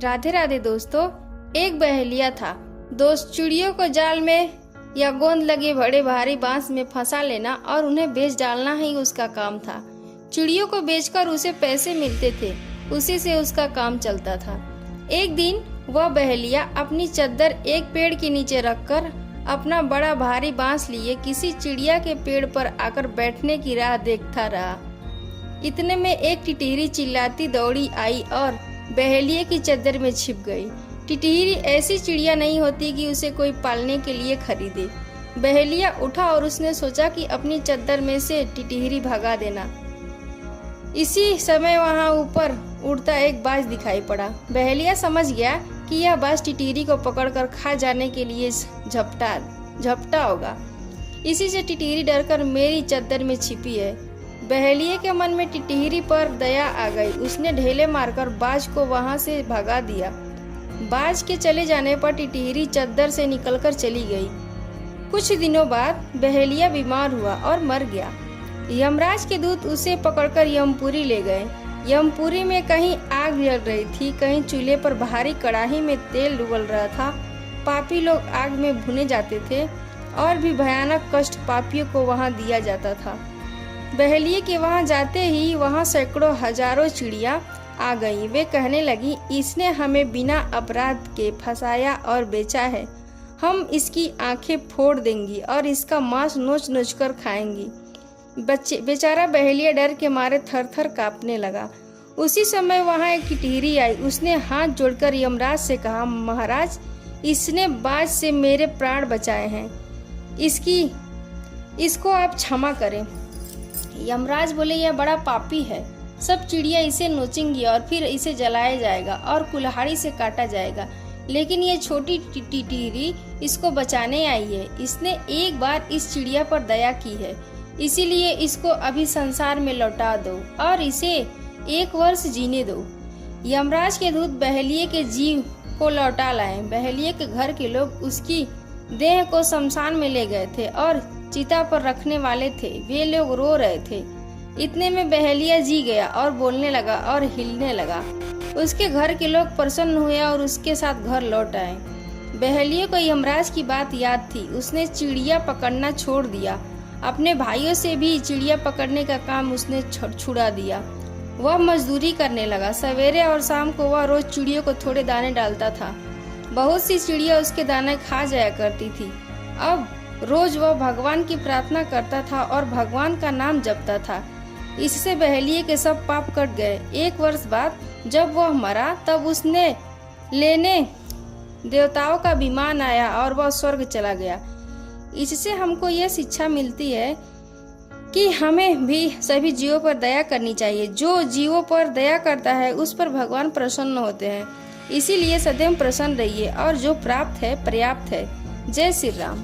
राधे राधे दोस्तों। एक बहेलिया था। दोस्त चिड़ियों को जाल में या गोंद लगे बड़े भारी बांस में फंसा लेना और उन्हें बेच डालना ही उसका काम था। चिड़ियों को बेचकर उसे पैसे मिलते थे, उसी से उसका काम चलता था। एक दिन वह बहेलिया अपनी चद्दर एक पेड़ के नीचे रखकर अपना बड़ा भारी बांस लिए किसी चिड़िया के पेड़ पर आकर बैठने की राह देखता रहा। इतने में एक टिटहरी चिल्लाती दौड़ी आई और बहेलिये की चद्दर में छिप गई। टिटहरी ऐसी चिड़िया नहीं होती कि उसे कोई पालने के लिए खरीदे। बहेलिया उठा और उसने सोचा कि अपनी चद्दर में से टिटहरी भगा देना। इसी समय वहां ऊपर उड़ता एक बाज दिखाई पड़ा। बहेलिया समझ गया कि यह बाज टिटहरी को पकड़कर खा जाने के लिए झपटा होगा। इसी से टिटहरी डरकर मेरी चद्दर में छिपी है। बहेलिये के मन में टिटहरी पर दया आ गई। उसने ढेले मारकर बाज को वहां से भगा दिया। बाज के चले जाने पर टिटहरी चद्दर से निकलकर चली गई। कुछ दिनों बाद बहेलिया बीमार हुआ और मर गया। यमराज के दूत उसे पकड़कर यमपुरी ले गए। यमपुरी में कहीं आग जल रही थी, कहीं चूल्हे पर भारी कड़ाही में तेल उबल रहा था। पापी लोग आग में भुने जाते थे और भी भयानक कष्ट पापियों को वहां दिया जाता था। बहेलिये के वहां जाते ही वहां सैकड़ों हजारों चिड़िया आ गईं। वे कहने लगी, इसने हमें बिना अपराध के फंसाया और बेचा है। हम इसकी आंखें फोड़ देंगी और इसका मांस नोच नोच कर खाएंगी। बेचारा बहेलिया डर के मारे थर थर कांपने लगा। उसी समय वहां एक टिटहरी आई। उसने हाथ जोड़कर यमराज से कहा, महाराज, इसने बाज से मेरे प्राण बचाए हैं, इसको आप क्षमा करें। यमराज बोले, यह बड़ा पापी है। सब चिड़िया इसे नोचेंगी और फिर इसे जलाया जाएगा और कुल्हाड़ी से काटा जाएगा, लेकिन ये छोटी टिटहरी इसको बचाने आई है। इसने एक बार इस चिड़िया पर दया की है, इसीलिए इसको अभी संसार में लौटा दो और इसे 1 वर्ष जीने दो। यमराज के दूत बहेलिये के जीव को लौटा लाए। बहेलिये के घर के लोग उसकी देह को शमशान में ले गए थे और चिता पर रखने वाले थे। वे लोग रो रहे थे। इतने में बहेलिया जी गया और बोलने लगा और हिलने लगा। उसके घर के लोग प्रसन्न हुए और उसके साथ घर लौट आए। बहेलिये को यमराज की बात याद थी। उसने चिड़िया पकड़ना छोड़ दिया। अपने भाइयों से भी चिड़िया पकड़ने का काम उसने छुड़ा दिया। वह मजदूरी करने लगा। सवेरे और शाम को वह रोज चिड़ियों को थोड़े दाने डालता था। बहुत सी चिड़िया उसके दाने खा जाया करती थी। अब रोज वह भगवान की प्रार्थना करता था और भगवान का नाम जपता था। इससे बहेलिये के सब पाप कट गए। 1 वर्ष बाद जब वह मरा तब उसने लेने देवताओं का विमान आया और वह स्वर्ग चला गया। इससे हमको यह शिक्षा मिलती है कि हमें भी सभी जीवों पर दया करनी चाहिए। जो जीवों पर दया करता है उस पर भगवान प्रसन्न होते हैं। इसीलिए सदैव प्रसन्न रहिए और जो प्राप्त है पर्याप्त है। जय श्री राम।